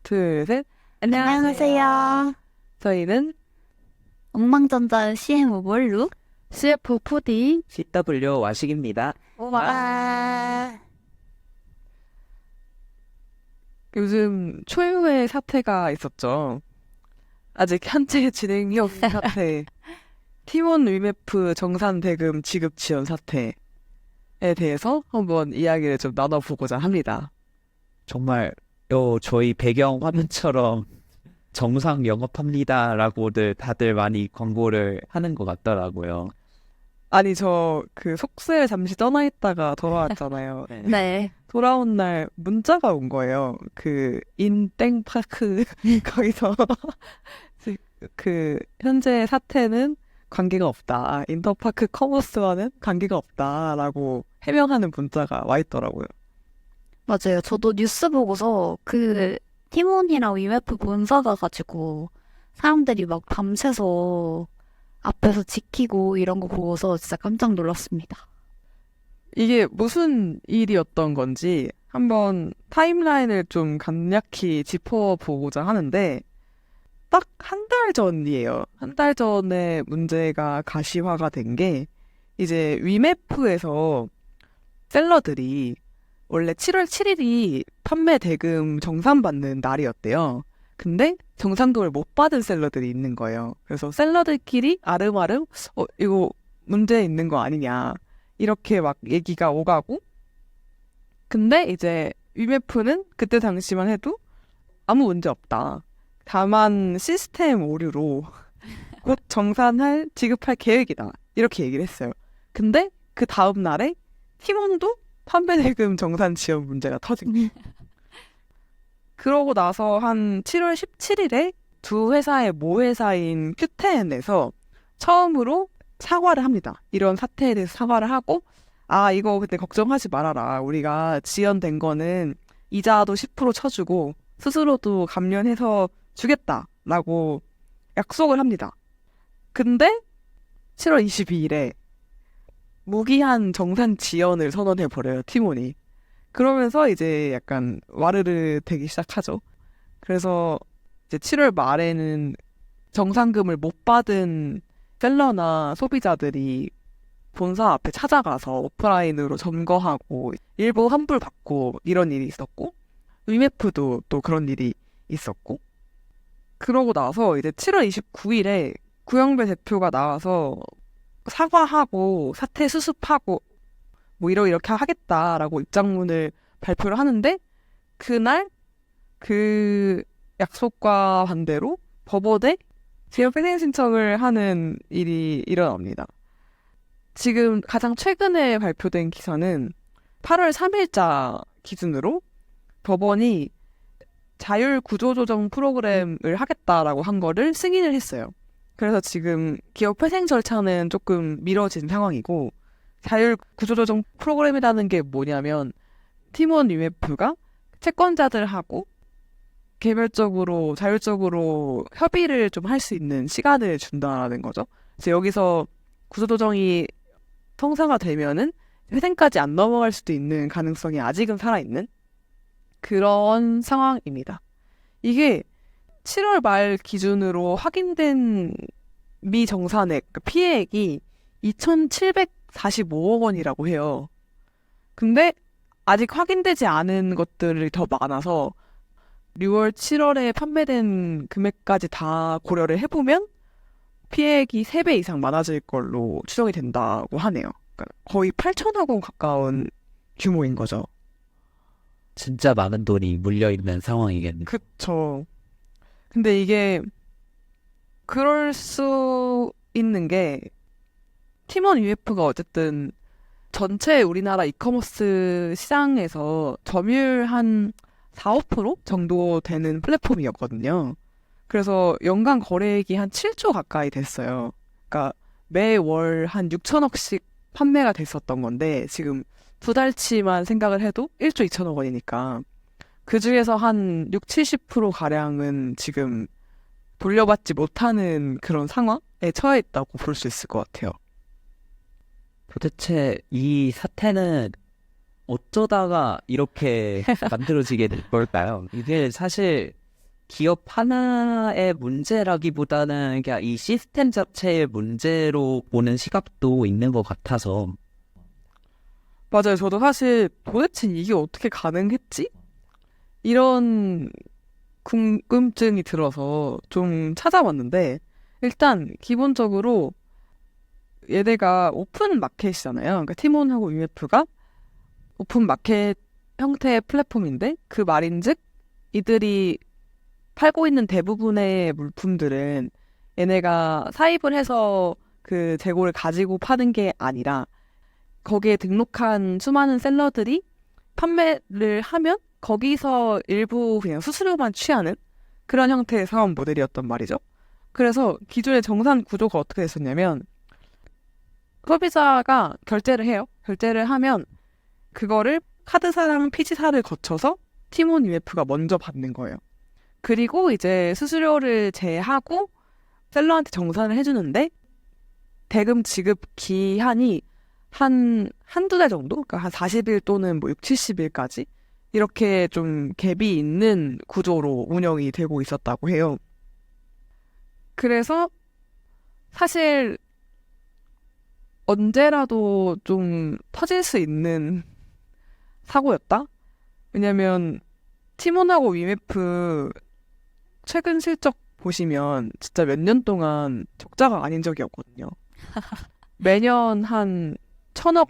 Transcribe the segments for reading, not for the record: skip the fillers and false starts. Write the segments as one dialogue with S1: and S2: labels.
S1: 둘, 셋.
S2: 안녕하세요.
S1: 저희는
S2: 엉망전자 CM오볼루
S1: CF4D
S3: CW 와식입니다.
S2: 와.
S1: 요즘 초유의 사태가 있었죠. 아직 현재 진행이 없는 사태. 팀원 위메프 정산 대금 지급 지연 사태에 대해서 한번 이야기를 좀 나눠보고자 합니다.
S3: 정말 저희 배경 화면처럼 정상 영업합니다라고들 다들 많이 광고를 하는 것 같더라고요.
S1: 아니, 저 그 속세에 잠시 떠나 있다가 돌아왔잖아요.
S2: 네.
S1: 돌아온 날 문자가 온 거예요. 그 인땡파크 거기서 그 현재 사태는 관계가 없다. 인터파크 커머스와는 관계가 없다라고 해명하는 문자가 와 있더라고요.
S2: 맞아요. 저도 뉴스 보고서 그 팀원이랑 위메프 본사가 가지고 사람들이 막 밤새서 앞에서 지키고 이런 거 보고서 진짜 깜짝 놀랐습니다.
S1: 이게 무슨 일이었던 건지 한번 타임라인을 좀 간략히 짚어보고자 하는데 딱 한 달 전이에요. 한 달 전에 문제가 가시화가 된 게 이제 위메프에서 셀러들이 원래 7월 7일이 판매 대금 정산받는 날이었대요. 근데 정산금을 못 받은 셀러들이 있는 거예요. 그래서 셀러들끼리 아름아름 이거 문제 있는 거 아니냐 이렇게 막 얘기가 오가고 근데 이제 위메프는 그때 당시만 해도 아무 문제 없다. 다만 시스템 오류로 곧 정산할 지급할 계획이다. 이렇게 얘기를 했어요. 근데 그 다음 날에 팀원도 판매 대금 정산 지연 문제가 터진 거예요. 그러고 나서 한 7월 17일에 두 회사의 모회사인 Q10에서 처음으로 사과를 합니다. 이런 사태에 대해서 사과를 하고 이거 그때 걱정하지 말아라. 우리가 지연된 거는 이자도 10% 쳐주고 스스로도 감면해서 주겠다라고 약속을 합니다. 근데 7월 22일에 무기한 정산 지연을 선언해버려요, 팀원이. 그러면서 이제 약간 와르르 되기 시작하죠. 그래서 이제 7월 말에는 정산금을 못 받은 셀러나 소비자들이 본사 앞에 찾아가서 오프라인으로 점거하고 일부 환불받고 이런 일이 있었고 위메프도 또 그런 일이 있었고 그러고 나서 이제 7월 29일에 구영배 대표가 나와서 사과하고 사태 수습하고 뭐 이렇게 하겠다라고 입장문을 발표를 하는데 그날 그 약속과 반대로 법원에 지역 폐쇄 신청을 하는 일이 일어납니다. 지금 가장 최근에 발표된 기사는 8월 3일자 기준으로 법원이 자율 구조조정 프로그램을 하겠다라고 한 거를 승인을 했어요. 그래서 지금 기업 회생 절차는 조금 미뤄진 상황이고 자율 구조조정 프로그램이라는 게 뭐냐면 팀원 UF가 채권자들하고 개별적으로 자율적으로 협의를 좀 할 수 있는 시간을 준다는 거죠. 그래서 여기서 구조조정이 성사가 되면은 회생까지 안 넘어갈 수도 있는 가능성이 아직은 살아있는 그런 상황입니다. 이게 7월 말 기준으로 확인된 미정산액, 그러니까 피해액이 2,745억 원이라고 해요. 근데 아직 확인되지 않은 것들이 더 많아서 6월, 7월에 판매된 금액까지 다 고려를 해보면 피해액이 3배 이상 많아질 걸로 추정이 된다고 하네요. 그러니까 거의 8천억 원 가까운 규모인 거죠.
S3: 진짜 많은 돈이 물려있는 상황이겠네요.
S1: 그쵸. 근데 이게 그럴 수 있는 게 팀원 UF가 어쨌든 전체 우리나라 이커머스 시장에서 점유율 한 4, 5% 정도 되는 플랫폼이었거든요. 그래서 연간 거래액이 한 7조 가까이 됐어요. 그러니까 매월 한 6천억씩 판매가 됐었던 건데 지금 2달치만 생각을 해도 1조 2천억 원이니까 그 중에서 한 6, 70% 가량은 지금 돌려받지 못하는 그런 상황에 처해 있다고 볼 수 있을 것 같아요.
S3: 도대체 이 사태는 어쩌다가 이렇게 만들어지게 된 걸까요? 이게 사실 기업 하나의 문제라기보다는 그냥 이 시스템 자체의 문제로 보는 시각도 있는 것 같아서
S1: 맞아요. 저도 사실 도대체 이게 어떻게 가능했지? 이런 궁금증이 들어서 좀 찾아봤는데 일단 기본적으로 얘네가 오픈 마켓이잖아요. 그러니까 티몬하고 UMF가 오픈 마켓 형태의 플랫폼인데 그 말인즉 이들이 팔고 있는 대부분의 물품들은 얘네가 사입을 해서 그 재고를 가지고 파는 게 아니라 거기에 등록한 수많은 셀러들이 판매를 하면 거기서 일부 그냥 수수료만 취하는 그런 형태의 사업 모델이었단 말이죠. 그래서 기존의 정산 구조가 어떻게 됐었냐면 소비자가 결제를 해요. 결제를 하면 그거를 카드사랑 피지사를 거쳐서 티몬 UF가 먼저 받는 거예요. 그리고 이제 수수료를 제하고 셀러한테 정산을 해주는데 대금 지급 기한이 한두 달 정도? 그러니까 한 40일 또는 뭐 6, 70일까지 이렇게 좀 갭이 있는 구조로 운영이 되고 있었다고 해요. 그래서 사실 언제라도 좀 터질 수 있는 사고였다? 왜냐면 티몬하고 위메프 최근 실적 보시면 진짜 몇 년 동안 적자가 아닌 적이 없거든요. 매년 한 1,000억,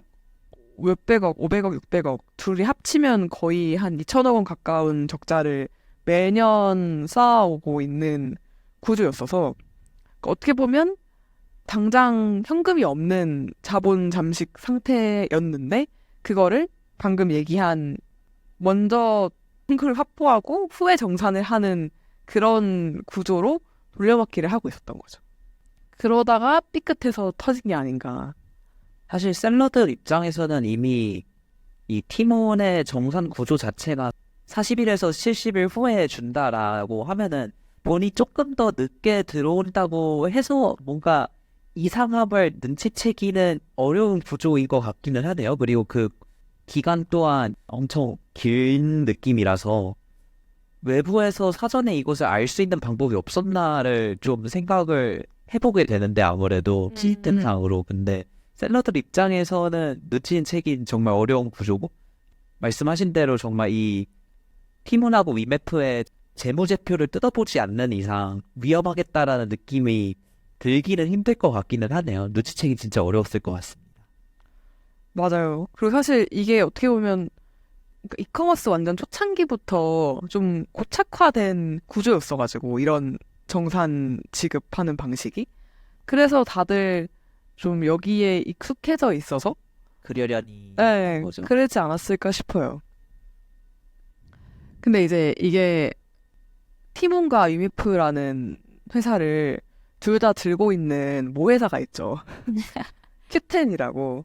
S1: 몇백억, 500억, 600억 둘이 합치면 거의 한 2,000억 원 가까운 적자를 매년 쌓아오고 있는 구조였어서 어떻게 보면 당장 현금이 없는 자본 잠식 상태였는데 그거를 방금 얘기한 먼저 현금을 확보하고 후에 정산을 하는 그런 구조로 돌려막기를 하고 있었던 거죠. 그러다가 삐끗해서 터진 게 아닌가.
S3: 사실 셀러들 입장에서는 이미 이 티몬의 정산 구조 자체가 40일에서 70일 후에 준다라고 하면은 돈이 조금 더 늦게 들어온다고 해서 뭔가 이상함을 눈치채기는 어려운 구조인 것 같기는 하네요. 그리고 그 기간 또한 엄청 긴 느낌이라서 외부에서 사전에 이것을 알 수 있는 방법이 없었나를 좀 생각을 해보게 되는데 아무래도 시스템상으로. 근데 셀러들 입장에서는 눈치는 채긴 정말 어려운 구조고 말씀하신 대로 정말 이 티몬하고 위메프의 재무제표를 뜯어보지 않는 이상 위험하겠다라는 느낌이 들기는 힘들 것 같기는 하네요. 눈치채기 진짜 어려웠을 것 같습니다.
S1: 맞아요. 그리고 사실 이게 어떻게 보면 그러니까 이커머스 완전 초창기부터 좀 고착화된 구조였어가지고 이런 정산 지급하는 방식이 그래서 다들 좀 여기에 익숙해져 있어서
S3: 그러려니
S1: 네,
S3: 거죠.
S1: 그러지 않았을까 싶어요. 근데 이제 이게 티몬과 유미프라는 회사를 둘 다 들고 있는 모회사가 있죠. 큐텐이라고.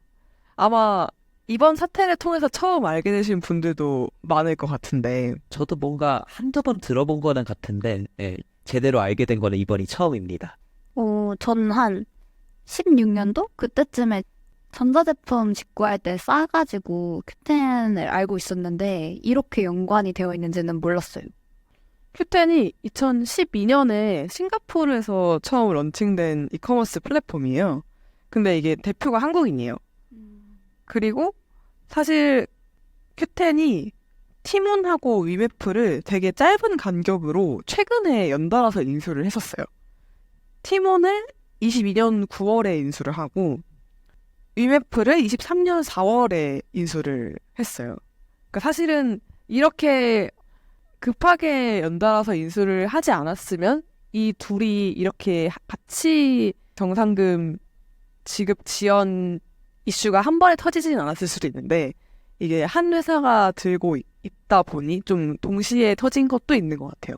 S1: 아마 이번 사태를 통해서 처음 알게 되신 분들도 많을 것 같은데
S3: 저도 뭔가 한두 번 들어본 거는 같은데 예, 제대로 알게 된 거는 이번이 처음입니다.
S2: 저는 한 16년도? 그때쯤에 전자제품 직구할 때 싸가지고 큐텐을 알고 있었는데 이렇게 연관이 되어 있는지는 몰랐어요.
S1: 큐텐이 2012년에 싱가포르에서 처음 런칭된 이커머스 플랫폼이에요. 근데 이게 대표가 한국인이에요. 그리고 사실 큐텐이 티몬하고 위메프를 되게 짧은 간격으로 최근에 연달아서 인수를 했었어요. 티몬을 22년 9월에 인수를 하고 위메프를 23년 4월에 인수를 했어요. 그러니까 사실은 이렇게 급하게 연달아서 인수를 하지 않았으면 이 둘이 이렇게 같이 정상금 지급 지연 이슈가 한 번에 터지진 않았을 수도 있는데 이게 한 회사가 들고 있다 보니 좀 동시에 터진 것도 있는 것 같아요.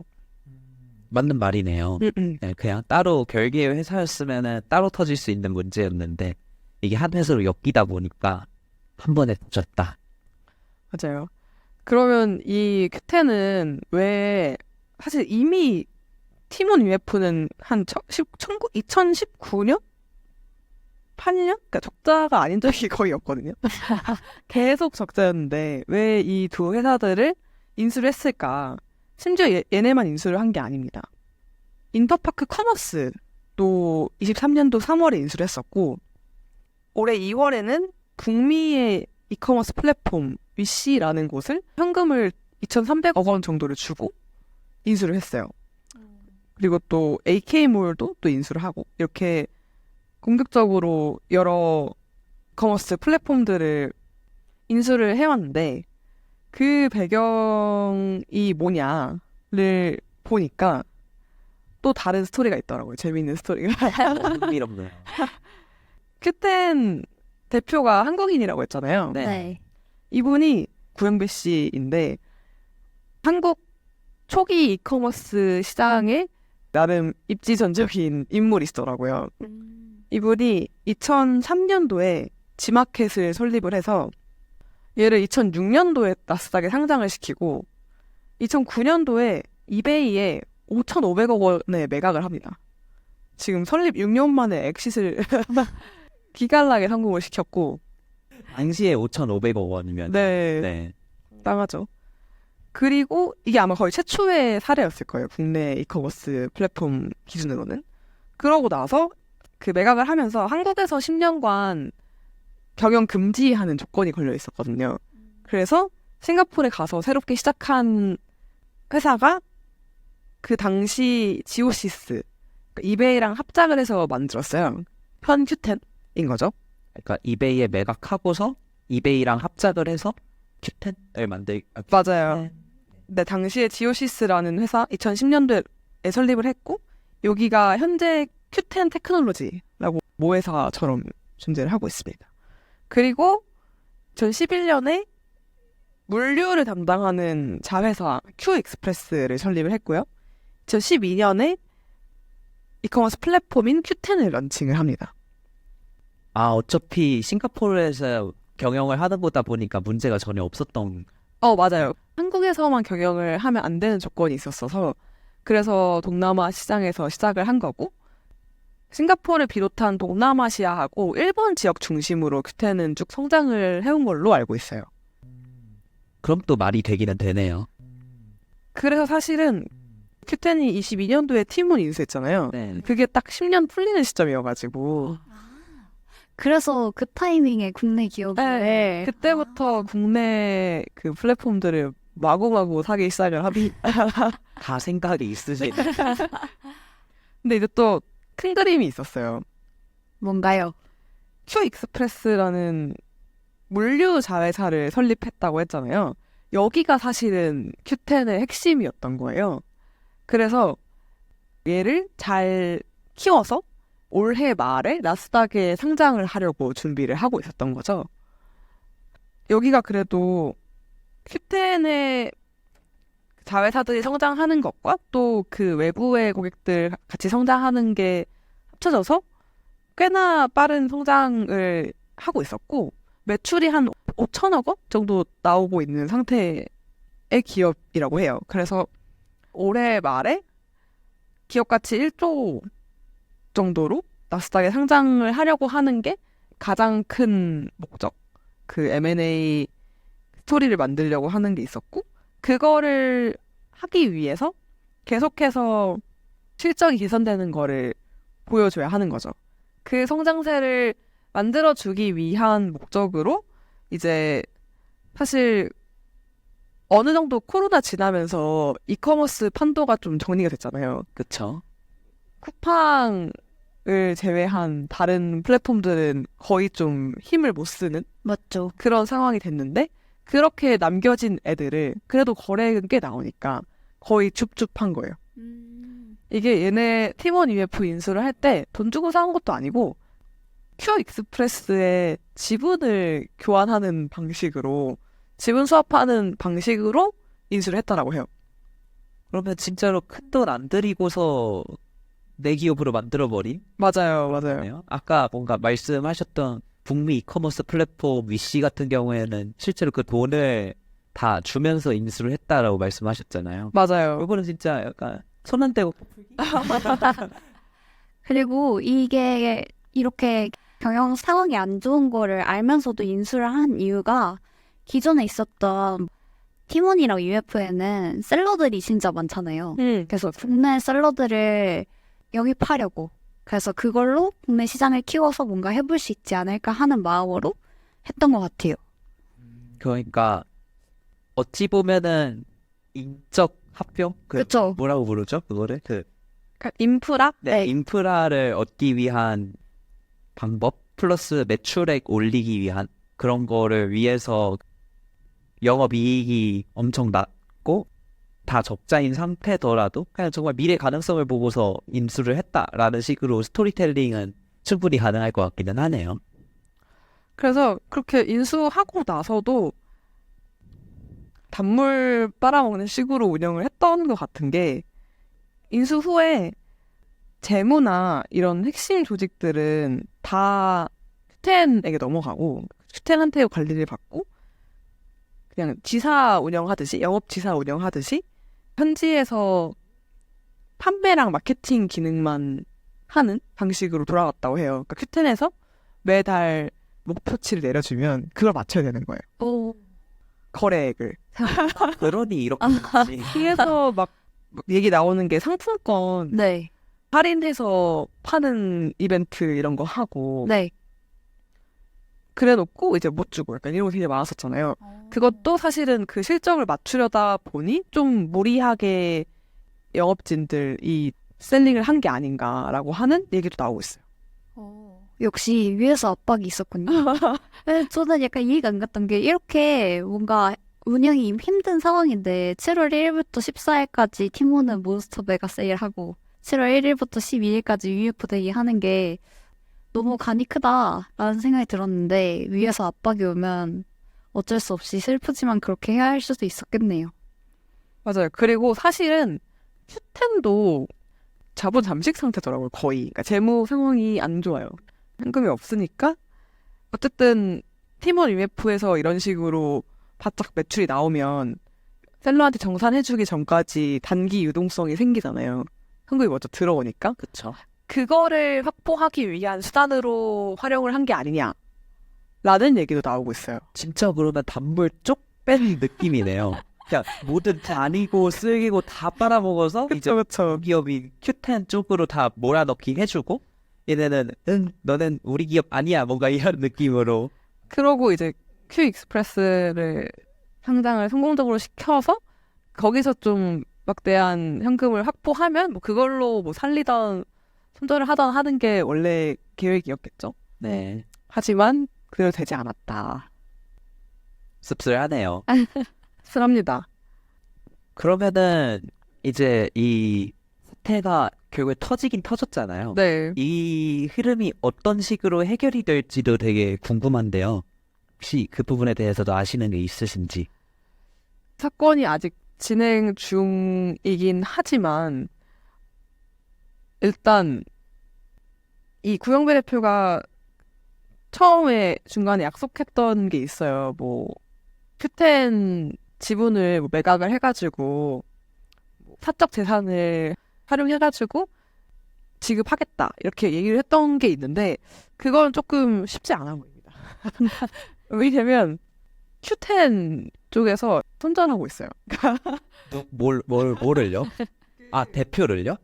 S3: 맞는 말이네요. 네, 그냥 따로 별개의 회사였으면 따로 터질 수 있는 문제였는데 이게 한 회사로 엮이다 보니까 한 번에 터졌다.
S1: 맞아요. 그러면 이 큐텐은 왜 사실 이미 티몬 UF는 한 2019년? 8년? 그러니까 적자가 아닌 적이 거의 없거든요. 계속 적자였는데 왜 이 두 회사들을 인수를 했을까? 심지어 얘네만 인수를 한 게 아닙니다. 인터파크 커머스도 23년도 3월에 인수를 했었고 올해 2월에는 북미의 이커머스 플랫폼 위시라는 곳을 현금을 2,300억 원 정도를 주고 인수를 했어요. 그리고 또 AK몰도 또 인수를 하고 이렇게 공격적으로 여러 커머스 플랫폼들을 인수를 해왔는데 그 배경이 뭐냐를 보니까 또 다른 스토리가 있더라고요. 재미있는 스토리가.
S3: 흥미롭네요.
S1: 큐텐 대표가 한국인이라고 했잖아요.
S3: 네.
S2: 네.
S1: 이분이 구영배 씨인데 한국 초기 이커머스 시장에 나름 입지전적인 인물이시더라고요. 이분이 2003년도에 지마켓을 설립을 해서 얘를 2006년도에 나스닥에 상장을 시키고 2009년도에 이베이에 5,500억 원에 매각을 합니다. 지금 설립 6년 만에 엑시트를 기갈나게 성공을 시켰고
S3: 당시에 5,500억 원이면
S1: 네,
S3: 네.
S1: 땅하죠. 그리고 이게 아마 거의 최초의 사례였을 거예요. 국내 이커머스 플랫폼 기준으로는. 그러고 나서 그 매각을 하면서 한국에서 10년간 경영 금지하는 조건이 걸려 있었거든요. 그래서 싱가포르에 가서 새롭게 시작한 회사가 그 당시 지오시스, 그러니까 이베이랑 합작을 해서 만들었어요. 현 큐텐인 거죠.
S3: 그러니까 이베이에 매각하고서 이베이랑 합작을 해서 큐텐을
S1: 맞아요.
S3: 네.
S1: 네, 당시에 지오시스라는 회사 2010년도에 설립을 했고 여기가 현재 큐텐 테크놀로지라고 모회사처럼 존재를 하고 있습니다. 그리고 2011년에 물류를 담당하는 자회사 큐익스프레스를 설립을 했고요. 2012년에 이커머스 플랫폼인 큐텐을 런칭을 합니다.
S3: 아, 어차피 싱가포르에서 경영을 하는 거다 보니까 문제가 전혀 없었던.
S1: 맞아요. 한국에서만 경영을 하면 안 되는 조건이 있었어서 그래서 동남아 시장에서 시작을 한 거고 싱가포르를 비롯한 동남아시아하고 일본 지역 중심으로 큐텐은 쭉 성장을 해온 걸로 알고 있어요.
S3: 그럼 또 말이 되기는 되네요.
S1: 그래서 사실은 큐텐이 22년도에 팀을 인수했잖아요.
S3: 네.
S1: 그게 딱 10년 풀리는 시점이어가지고
S2: 그래서 그 타이밍에 국내 기업이
S1: 네, 그때부터 국내 그 플랫폼들을 마구마구 사기 시작을 합니다.
S3: 다 생각이 있으시네.
S1: 근데 이제 또 큰 그림이 있었어요.
S2: 뭔가요?
S1: 큐익스프레스라는 물류 자회사를 설립했다고 했잖아요. 여기가 사실은 큐텐의 핵심이었던 거예요. 그래서 얘를 잘 키워서 올해 말에 나스닥에 상장을 하려고 준비를 하고 있었던 거죠. 여기가 그래도 큐텐의 자회사들이 성장하는 것과 또 그 외부의 고객들 같이 성장하는 게 합쳐져서 꽤나 빠른 성장을 하고 있었고 매출이 한 5천억 원 정도 나오고 있는 상태의 기업이라고 해요. 그래서 올해 말에 기업 가치 1조 정도로 나스닥에 상장을 하려고 하는 게 가장 큰 목적. 그 M&A 스토리를 만들려고 하는 게 있었고 그거를 하기 위해서 계속해서 실적이 개선되는 거를 보여줘야 하는 거죠. 그 성장세를 만들어주기 위한 목적으로 이제 사실 어느 정도 코로나 지나면서 이커머스 판도가 좀 정리가 됐잖아요.
S3: 그쵸?
S1: 쿠팡을 제외한 다른 플랫폼들은 거의 좀 힘을 못 쓰는
S2: 맞죠.
S1: 그런 상황이 됐는데 그렇게 남겨진 애들을 그래도 거래액은 꽤 나오니까 거의 줍줍한 거예요. 이게 얘네 팀원 UF 인수를 할 때 돈 주고 사온 것도 아니고 큐익스프레스의 지분을 교환하는 방식으로 지분 수합하는 방식으로 인수를 했다라고 해요.
S3: 그러면 진짜로 큰 돈 안 들이고서 내 기업으로 만들어버린
S1: 맞아요.
S3: 거네요. 아까 뭔가 말씀하셨던 북미 이커머스 플랫폼 위시 같은 경우에는 실제로 그 돈을 다 주면서 인수를 했다라고 말씀하셨잖아요.
S1: 맞아요.
S3: 이거는 진짜 약간 손 안 떼고
S2: 그리고 이게 이렇게 경영 상황이 안 좋은 거를 알면서도 인수를 한 이유가 기존에 있었던 티몬이랑 UF에는 셀러들이 진짜 많잖아요. 그래서 국내 샐러드를 영입하려고. 그래서 그걸로 국내 시장을 키워서 뭔가 해볼 수 있지 않을까 하는 마음으로 했던 것 같아요.
S3: 그러니까 어찌 보면은 인적 합병?
S2: 그쵸.
S3: 뭐라고 부르죠? 그거를?
S1: 그러니까 인프라?
S2: 네.
S3: 인프라를 얻기 위한 방법 플러스 매출액 올리기 위한 그런 거를 위해서 영업이익이 엄청 낮고 다 적자인 상태더라도 그냥 정말 미래 가능성을 보고서 인수를 했다라는 식으로 스토리텔링은 충분히 가능할 것 같기는 하네요.
S1: 그래서 그렇게 인수하고 나서도 단물 빨아먹는 식으로 운영을 했던 것 같은 게 인수 후에 재무나 이런 핵심 조직들은 다 큐텐에게 넘어가고 큐텐한테 관리를 받고 그냥 지사 운영하듯이 영업 지사 운영하듯이 현지에서 판매랑 마케팅 기능만 하는 방식으로 돌아갔다고 해요. 그러니까 큐텐에서 매달 목표치를 내려주면 그걸 맞춰야 되는 거예요.
S2: 오.
S1: 거래액을.
S3: 그러니 이렇게 됐지.
S1: 그래서 막 얘기 나오는 게 상품권
S2: 네.
S1: 할인해서 파는 이벤트 이런 거 하고
S2: 네.
S1: 그래놓고 이제 못 주고 약간 이런 거 되게 많았었잖아요. 그것도 사실은 그 실적을 맞추려다 보니 좀 무리하게 영업진들이 셀링을 한 게 아닌가라고 하는 얘기도 나오고 있어요.
S2: 역시 위에서 압박이 있었군요. 네, 저는 약간 이해가 안 갔던 게 이렇게 뭔가 운영이 힘든 상황인데 7월 1일부터 14일까지 티모는 몬스터 메가 세일하고 7월 1일부터 12일까지 UF데이 하는 게 너무 간이 크다라는 생각이 들었는데 위에서 압박이 오면 어쩔 수 없이 슬프지만 그렇게 해야 할 수도 있었겠네요.
S1: 맞아요. 그리고 사실은 큐텐도 자본 잠식 상태더라고요. 거의. 그러니까 재무 상황이 안 좋아요. 현금이 없으니까 어쨌든 팀원 UF에서 이런 식으로 바짝 매출이 나오면 셀러한테 정산해주기 전까지 단기 유동성이 생기잖아요. 현금이 먼저 들어오니까.
S3: 그쵸.
S1: 그거를 확보하기 위한 수단으로 활용을 한 게 아니냐라는 얘기도 나오고 있어요.
S3: 진짜 그러면 단물 쪽 뺀 느낌이네요. 그냥 모든 다니고 쓸기고 다 빨아먹어서 이제
S1: 그렇죠.
S3: 기업이 Q10 쪽으로 다 몰아넣기 해주고 얘네는 너는 우리 기업 아니야 뭔가 이런 느낌으로
S1: 그러고 이제 큐 익스프레스를 상장을 성공적으로 시켜서 거기서 좀 막대한 현금을 확보하면 뭐 그걸로 뭐 살리던 손절을 하던 하는 게 원래 계획이었겠죠.
S3: 네
S1: 하지만 그대로 되지 않았다.
S3: 씁쓸하네요.
S1: 씁쓸합니다.
S3: 그러면은 이제 이 사태가 결국에 터지긴 터졌잖아요.
S1: 네.
S3: 이 흐름이 어떤 식으로 해결이 될지도 되게 궁금한데요. 혹시 그 부분에 대해서도 아시는 게 있으신지?
S1: 사건이 아직 진행 중이긴 하지만 일단 이 구영배 대표가 처음에 중간에 약속했던 게 있어요. 뭐 큐텐 지분을 뭐 매각을 해가지고 사적 재산을 활용해가지고 지급하겠다 이렇게 얘기를 했던 게 있는데 그건 조금 쉽지 않아 보입니다. 왜냐면 큐텐 쪽에서 손절하고 있어요.
S3: 뭐를요? 아, 대표를요?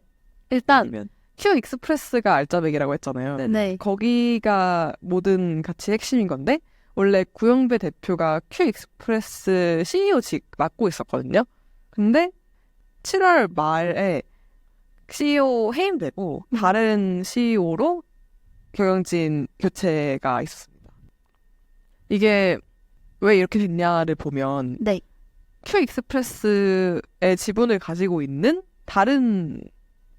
S1: 일단
S3: 아니면
S1: 큐 익스프레스가 알짜배기라고 했잖아요.
S3: 네.
S2: 네.
S1: 거기가 모든 가치 핵심인 건데 원래 구영배 대표가 큐 익스프레스 CEO직 맡고 있었거든요. 근데 7월 말에 CEO 해임되고 다른 CEO로 경영진 교체가 있었습니다. 이게 왜 이렇게 됐냐를 보면
S2: 네.
S1: 큐 익스프레스의 지분을 가지고 있는 다른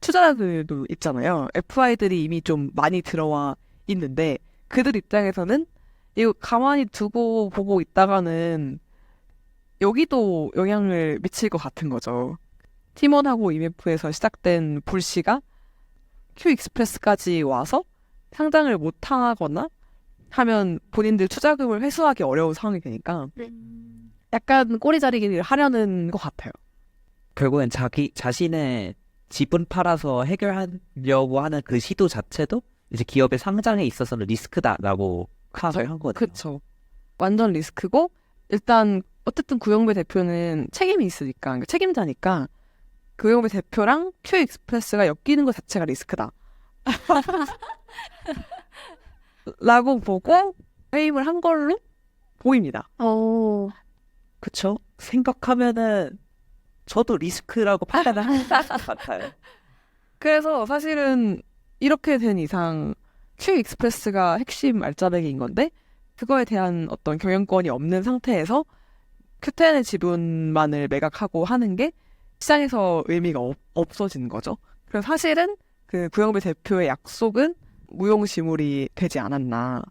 S1: 투자자들도 있잖아요. FI들이 이미 좀 많이 들어와 있는데 그들 입장에서는 이거 가만히 두고 보고 있다가는 여기도 영향을 미칠 것 같은 거죠. 팀원하고 EMF에서 시작된 불씨가 큐 익스프레스까지 와서 상장을 못 하거나 하면 본인들 투자금을 회수하기 어려운 상황이 되니까 약간 꼬리자리기를 하려는 것 같아요.
S3: 결국엔 자신의 지분 팔아서 해결하려고 하는 그 시도 자체도 이제 기업의 상장에 있어서는 리스크다라고 파악을 한 거네요.
S1: 그쵸. 완전 리스크고 일단 어쨌든 구영배 대표는 책임이 있으니까, 그러니까 책임자니까 구영배 대표랑 큐 익스프레스가 엮이는 것 자체가 리스크다. 라고 보고 해임을 한 걸로 보입니다.
S2: 오,
S3: 그쵸? 생각하면은 저도 리스크라고 판단을 하는 것 같아요.
S1: 그래서 사실은 이렇게 된 이상 큐 익스프레스가 핵심 알짜배기인 건데 그거에 대한 어떤 경영권이 없는 상태에서 큐텐의 지분만을 매각하고 하는 게 시장에서 의미가 없어진 거죠. 그래서 사실은 그 구영배 대표의 약속은 무용지물이 되지 않았나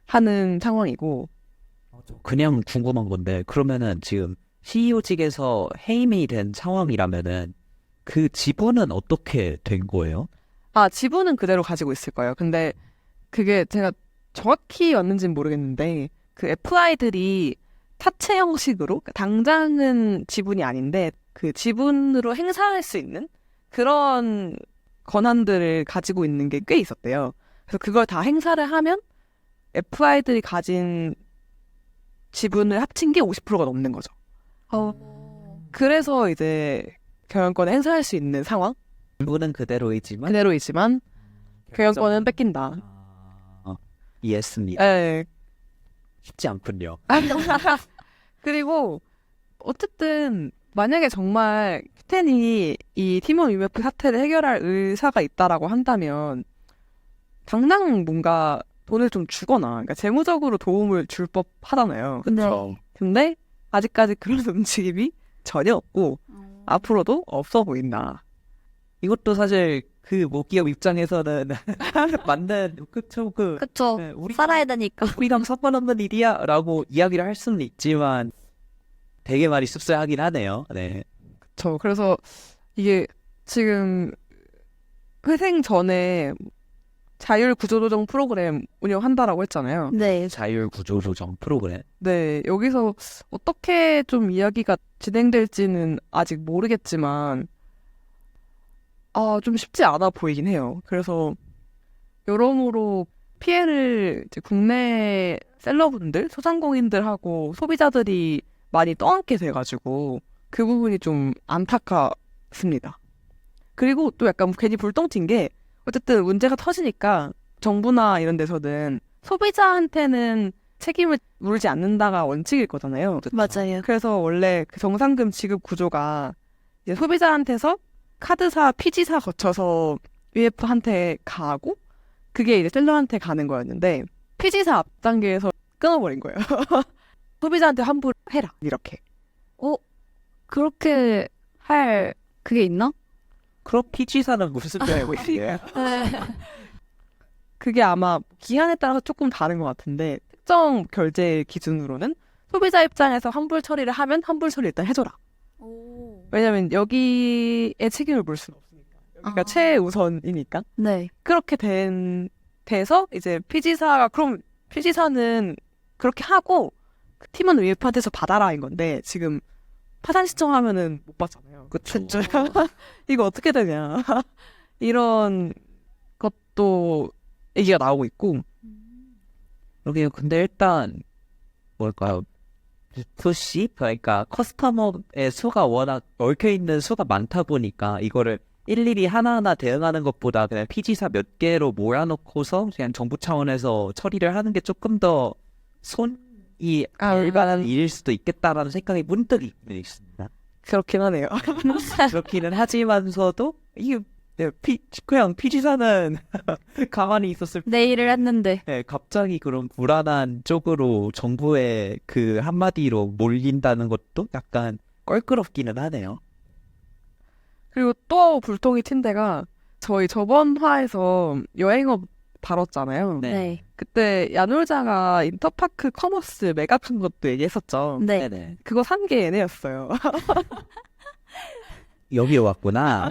S1: 하는 상황이고
S3: 그냥 궁금한 건데, 그러면은 지금 CEO직에서 해임이 된 상황이라면은 그 지분은 어떻게 된 거예요?
S1: 지분은 그대로 가지고 있을 거예요. 근데 그게 제가 정확히 왔는지는 모르겠는데 그 FI들이 사채 형식으로 그러니까 당장은 지분이 아닌데 그 지분으로 행사할 수 있는 그런 권한들을 가지고 있는 게 꽤 있었대요. 그래서 그걸 다 행사를 하면 FI들이 가진 지분을 합친 게 50%가 넘는 거죠. 그래서 이제 경영권을 행사할 수 있는 상황?
S3: 지분은 그대로이지만
S1: 그대로이지만 경영권은 뺏긴다.
S3: 이해했습니다.
S1: 예.
S3: 쉽지 않군요.
S1: 그리고 어쨌든 만약에 정말 큐텐이 이 팀원 UMF 사태를 해결할 의사가 있다라고 한다면 당장 뭔가 돈을 좀 주거나 그러니까 재무적으로 도움을 줄 법하잖아요.
S2: 네.
S1: 근데 아직까지 그런 움직임이 전혀 없고 앞으로도 없어 보인다.
S3: 이것도 사실 그 모기업 입장에서는 맞는 그쵸
S2: 그쵸.
S3: 네,
S2: 살아야 되니까.
S3: 우리랑 상관없는 일이야라고 이야기를 할 수는 있지만 되게 말이 씁쓸하긴 하네요. 네.
S1: 그래서 이게 지금 회생 전에 자율 구조조정 프로그램 운영한다라고 했잖아요.
S2: 네.
S3: 자율 구조 조정 프로그램.
S1: 네, 여기서 어떻게 좀 이야기가 진행될지는 아직 모르겠지만, 좀 쉽지 않아 보이긴 해요. 그래서 여러모로 피해를 이제 국내 셀러분들, 소상공인들하고 소비자들이 많이 떠안게 돼가지고 그 부분이 좀 안타깝습니다. 그리고 또 약간 괜히 불똥 튄 게 어쨌든 문제가 터지니까 정부나 이런 데서는 소비자한테는 책임을 물지 않는다가 원칙일 거잖아요.
S2: 맞아요.
S1: 그래서 원래 그 정상금 지급 구조가 이제 소비자한테서 카드사, 피지사 거쳐서 UF한테 가고 그게 이제 셀러한테 가는 거였는데 피지사 앞 단계에서 끊어버린 거예요. 소비자한테 환불해라 이렇게.
S2: 그렇게 할 그게 있나?
S3: 그럼 피지사는 무슨 말 알고 있어요?
S1: 그게 아마 기한에 따라서 조금 다른 것 같은데 특정 결제 기준으로는 소비자 입장에서 환불 처리를 하면 환불 처리 일단 해줘라. 왜냐면 여기에 책임을 물 수는 없으니까. 여기가 최우선이니까.
S2: 네.
S1: 그렇게 돼서 이제 피지사가 그럼 피지사는 그렇게 하고 그 팀은 UF한테서 받아라인 건데 지금 파산 신청하면은 못 받잖아요.
S3: 그쵸.
S1: 이거 어떻게 되냐. 이런 것도 얘기가 나오고 있고.
S3: 여기 근데 일단 뭘까요? B2C? 그러니까 커스터머의 수가 워낙 얽혀있는 수가 많다 보니까 이거를 일일이 하나하나 대응하는 것보다 그냥 피지사 몇 개로 몰아놓고서 그냥 정부 차원에서 처리를 하는 게 조금 더 손이 일반한 일일 수도 있겠다라는 생각이 문득 있습니다.
S1: 그렇긴 하네요.
S3: 그렇기는 하지만서도 이게 그냥 피지사는 가만히 있었을
S2: 내일을 했는데.
S3: 네, 갑자기 그런 불안한 쪽으로 정부의 그 한마디로 몰린다는 것도 약간 껄끄럽기는 하네요.
S1: 그리고 또 불통이 튄 데가 저희 저번 화에서 여행업 다뤘잖아요.
S2: 네.
S1: 그때 야놀자가 인터파크 커머스 매각한 것도 얘기했었죠.
S2: 네.
S3: 네네.
S1: 그거 산 게 얘네였어요.
S3: 여기에 왔구나.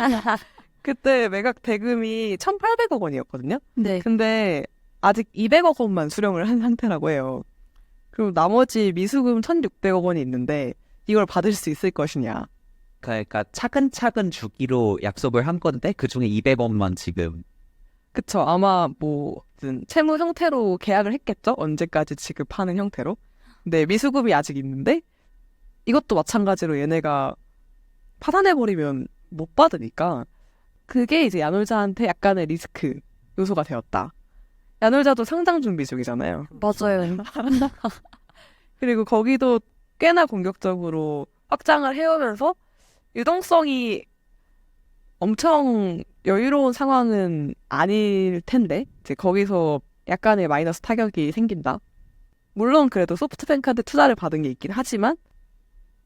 S1: 그때 매각 대금이 1,800억 원이었거든요.
S2: 네.
S1: 근데 아직 200억 원만 수령을 한 상태라고 해요. 그리고 나머지 미수금 1,600억 원이 있는데 이걸 받을 수 있을 것이냐.
S3: 그러니까 차근차근 주기로 약속을 한 건데 그 중에 200원만 지금.
S1: 그쵸. 아마 뭐 채무 형태로 계약을 했겠죠. 언제까지 지급하는 형태로. 근데 미수금이 아직 있는데 이것도 마찬가지로 얘네가 파산해버리면 못 받으니까 그게 이제 야놀자한테 약간의 리스크 요소가 되었다. 야놀자도 상장 준비 중이잖아요.
S2: 맞아요.
S1: 그리고 거기도 꽤나 공격적으로 확장을 해오면서 유동성이 엄청 여유로운 상황은 아닐 텐데 이제 거기서 약간의 마이너스 타격이 생긴다. 물론 그래도 소프트뱅크한테 투자를 받은 게 있긴 하지만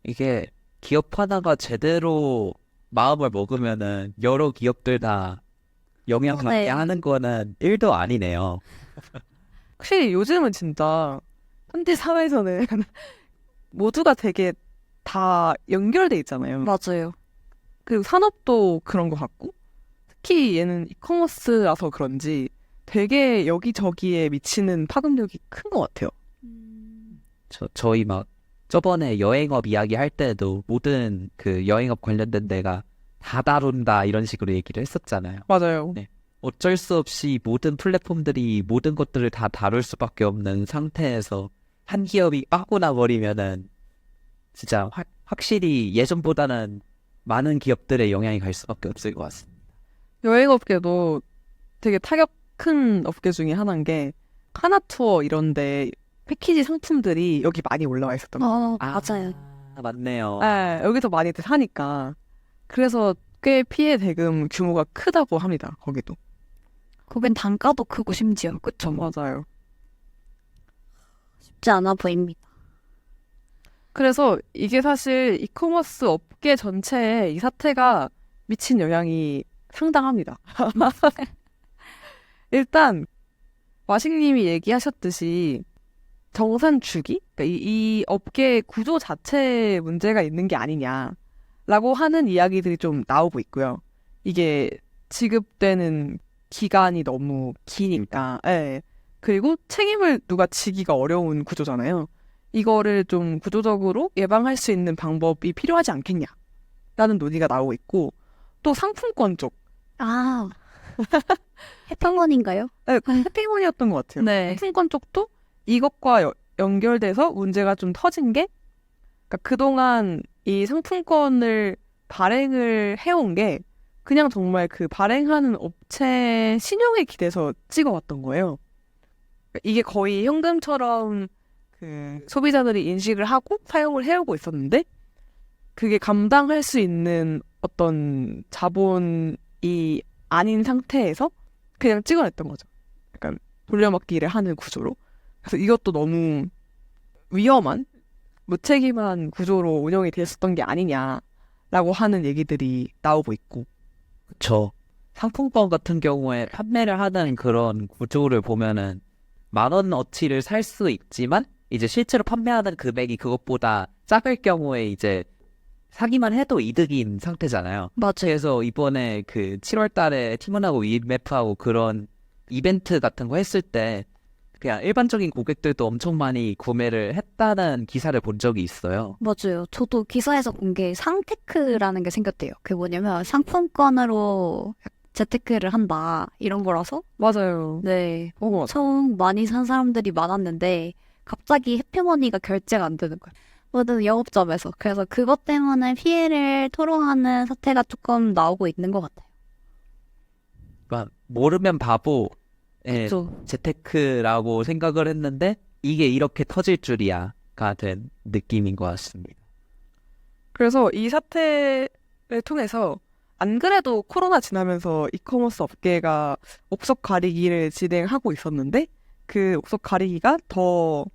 S3: 이게 기업 하나가 제대로 마음을 먹으면은 여러 기업들 다 영향받게
S2: 네.
S3: 하는 거는 1도 아니네요.
S1: 확실히 요즘은 진짜 현대 사회에서는 모두가 되게 다 연결돼 있잖아요.
S2: 맞아요.
S1: 그리고 산업도 그런 것 같고 특히 얘는 이커머스라서 그런지 되게 여기저기에 미치는 파급력이 큰 것 같아요.
S3: 저희 막 저번에 여행업 이야기 할 때도 모든 그 여행업 관련된 데가 다 다룬다 이런 식으로 얘기를 했었잖아요.
S1: 맞아요.
S3: 네. 어쩔 수 없이 모든 플랫폼들이 모든 것들을 다 다룰 수밖에 없는 상태에서 한 기업이 빠꾸나 버리면은 진짜 확실히 예전보다는 많은 기업들의 영향이 갈 수밖에 없을 것 같습니다.
S1: 여행업계도 되게 타격 큰 업계 중에 하나인 게 카나투어 이런데 패키지 상품들이 여기 많이 올라와 있었던 거예요.
S2: 맞아요.
S3: 맞네요.
S1: 네, 여기서 많이들 사니까. 그래서 꽤 피해 대금 규모가 크다고 합니다. 거기도.
S2: 거긴 단가도 크고 심지어. 그쵸?
S1: 맞아요.
S2: 쉽지 않아 보입니다.
S1: 그래서 이게 사실 이커머스 업계 전체에 이 사태가 미친 영향이 상당합니다. 일단 와식님이 얘기하셨듯이 정산 주기? 그러니까 이 업계 구조 자체에 문제가 있는 게 아니냐라고 하는 이야기들이 좀 나오고 있고요. 이게 지급되는 기간이 너무 기니까. 예. 그리고 책임을 누가 지기가 어려운 구조잖아요. 이거를 좀 구조적으로 예방할 수 있는 방법이 필요하지 않겠냐라는 논의가 나오고 있고 또 상품권 쪽.
S2: 아, 해평원인가요?
S1: 네, 해피몬이었던 것 같아요.
S2: 네.
S1: 상품권 쪽도 이것과 연결돼서 문제가 좀 터진 게 그러니까 그동안 이 상품권을 발행을 해온 게 그냥 정말 그 발행하는 업체 신용에 기대서 찍어왔던 거예요. 그러니까 이게 거의 현금처럼 그 소비자들이 인식을 하고 사용을 해오고 있었는데 그게 감당할 수 있는 어떤 자본이 아닌 상태에서 그냥 찍어냈던 거죠. 약간 돌려막기를 하는 구조로. 그래서 이것도 너무 위험한 무책임한 구조로 운영이 됐었던 게 아니냐라고 하는 얘기들이 나오고 있고.
S3: 그쵸. 상품권 같은 경우에 판매를 하는 그런 구조를 보면은 10,000원어치를 살 수 있지만 이제 실제로 판매하는 금액이 그것보다 작을 경우에 이제 사기만 해도 이득인 상태잖아요.
S2: 맞아요.
S3: 그래서 이번에 그 7월 달에 팀원하고 위메프하고 그런 이벤트 같은 거 했을 때 그냥 일반적인 고객들도 엄청 많이 구매를 했다는 기사를 본 적이 있어요.
S2: 맞아요. 저도 기사에서 본 게 상테크라는 게 생겼대요. 그게 뭐냐면 상품권으로 재테크를 한다. 이런 거라서.
S1: 맞아요.
S2: 네.
S1: 어,
S2: 엄청 많이 산 사람들이 많았는데 갑자기 해피머니가 결제가 안 되는 거예요. 모든 영업점에서. 그래서 그것 때문에 피해를 토로하는 사태가 조금 나오고 있는 것 같아요.
S3: 그러니까 모르면 바보의
S2: 그렇죠.
S3: 재테크라고 생각을 했는데 이게 이렇게 터질 줄이야가 된 느낌인 것 같습니다.
S1: 그래서 이 사태를 통해서 안 그래도 코로나 지나면서 이커머스 업계가 옥석 가리기를 진행하고 있었는데 그 옥석 가리기가 더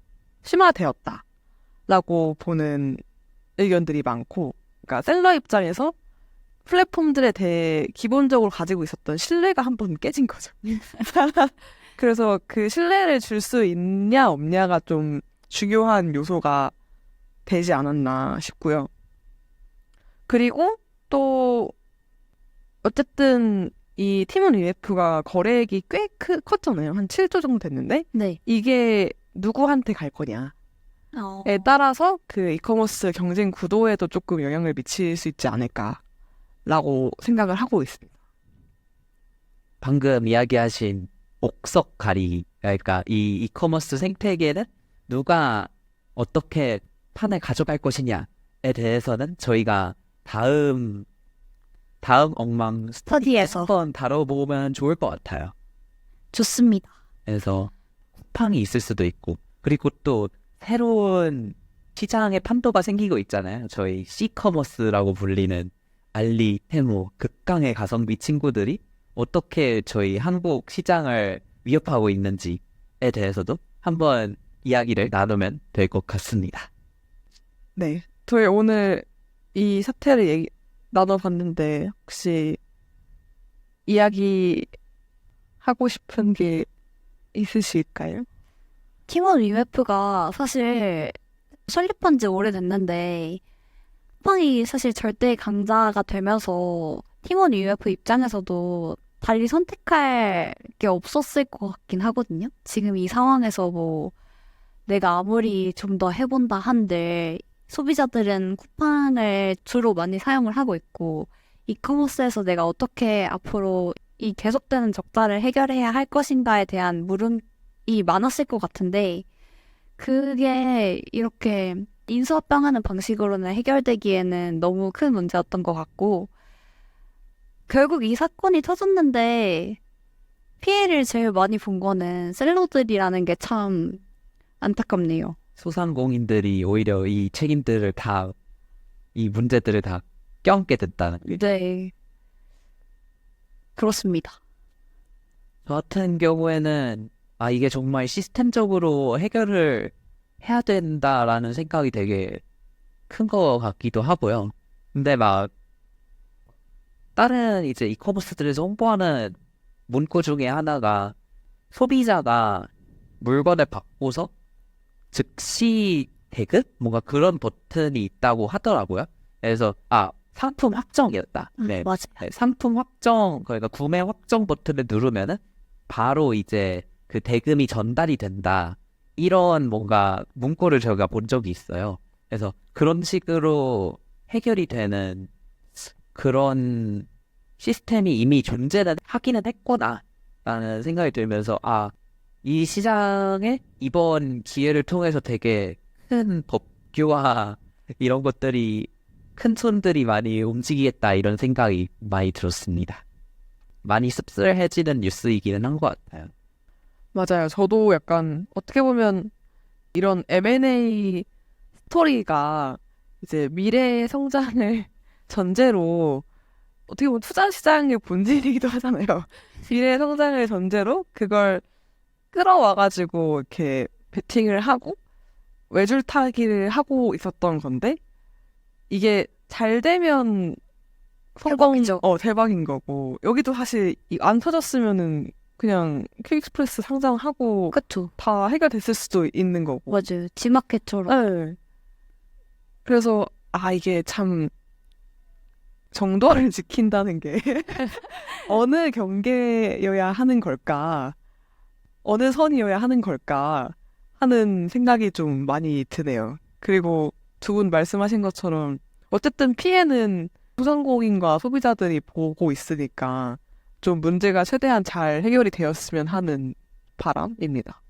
S1: 심화되었다라고 보는 의견들이 많고 그러니까 셀러 입장에서 플랫폼들에 대해 기본적으로 가지고 있었던 신뢰가 한번 깨진 거죠. 그래서 그 신뢰를 줄 수 있냐 없냐가 좀 중요한 요소가 되지 않았나 싶고요. 그리고 또 어쨌든 이 팀원 EF가 거래액이 꽤 컸잖아요. 한 7조 정도 됐는데
S2: 네.
S1: 이게 누구한테 갈 거냐에 따라서 그 이커머스 경쟁 구도에도 조금 영향을 미칠 수 있지 않을까라고 생각을 하고 있습니다.
S3: 방금 이야기하신 옥석 가리기, 그러니까 이 이커머스 생태계는 누가 어떻게 판을 가져갈 것이냐에 대해서는 저희가 다음 엉망
S2: 스터디에서
S3: 한번 다뤄보면 좋을 것 같아요.
S2: 좋습니다.
S3: 그래서 쿠팡이 있을 수도 있고, 그리고 또 새로운 시장의 판도가 생기고 있잖아요. 저희 C커머스라고 불리는 알리, 테무, 극강의 가성비 친구들이 어떻게 저희 한국 시장을 위협하고 있는지에 대해서도 한번 이야기를 나누면 될 것 같습니다.
S1: 네. 저희 오늘 이 사태를 나눠봤는데 혹시 이야기 하고 싶은 게 있으실까요?
S2: 팀원 UF가 사실 설립한 지 오래됐는데 쿠팡이 사실 절대 강자가 되면서 팀원 UF 입장에서도 달리 선택할 게 없었을 것 같긴 하거든요. 지금 이 상황에서 뭐 내가 아무리 좀 더 해본다 한들 소비자들은 쿠팡을 주로 많이 사용을 하고 있고 이커머스에서 내가 어떻게 앞으로 이 계속되는 적자를 해결해야 할 것인가에 대한 물음이 많았을 것 같은데 그게 이렇게 인수합병하는 방식으로는 해결되기에는 너무 큰 문제였던 것 같고 결국 이 사건이 터졌는데 피해를 제일 많이 본 거는 셀러들이라는 게 참 안타깝네요.
S3: 소상공인들이 오히려 이 책임들을 다, 이 문제들을 다 껴안게 됐다는 게.
S2: 네. 그렇습니다.
S3: 저 같은 경우에는 이게 정말 시스템적으로 해결을 해야 된다라는 생각이 되게 큰 거 같기도 하고요. 근데 막 다른 이제 이커머스들에서 홍보하는 문구 중에 하나가 소비자가 물건을 받고서 즉시 대급? 뭔가 그런 버튼이 있다고 하더라고요. 그래서 상품 확정이었다. 네.
S2: 맞아요.
S3: 네, 상품 확정, 그러니까 구매 확정 버튼을 누르면은 바로 이제 그 대금이 전달이 된다. 이런 뭔가 문구를 저희가 본 적이 있어요. 그래서 그런 식으로 해결이 되는 그런 시스템이 이미 존재는 하기는 했구나라는 생각이 들면서 이 시장에 이번 기회를 통해서 되게 큰 법규와 이런 것들이 큰 손들이 많이 움직이겠다 이런 생각이 많이 들었습니다. 많이 씁쓸해지는 뉴스이기는 한 것 같아요.
S1: 맞아요. 저도 약간 어떻게 보면 이런 M&A 스토리가 이제 미래의 성장을 전제로 어떻게 보면 투자 시장의 본질이기도 하잖아요. 미래의 성장을 전제로 그걸 끌어와가지고 이렇게 베팅을 하고 외줄타기를 하고 있었던 건데 이게 잘 되면
S2: 대박이죠.
S1: 대박인 거고 여기도 사실 안 터졌으면은 그냥 퀵익스프레스 상장하고
S2: 그쵸.
S1: 다 해결됐을 수도 있는 거고.
S2: 맞아요. 지마켓처럼.
S1: 네. 그래서 이게 참 정도를 지킨다는 게 어느 경계여야 하는 걸까? 어느 선이어야 하는 걸까? 하는 생각이 좀 많이 드네요. 그리고 두 분 말씀하신 것처럼 어쨌든 피해는 소상공인과 소비자들이 보고 있으니까 좀 문제가 최대한 잘 해결이 되었으면 하는 바람입니다.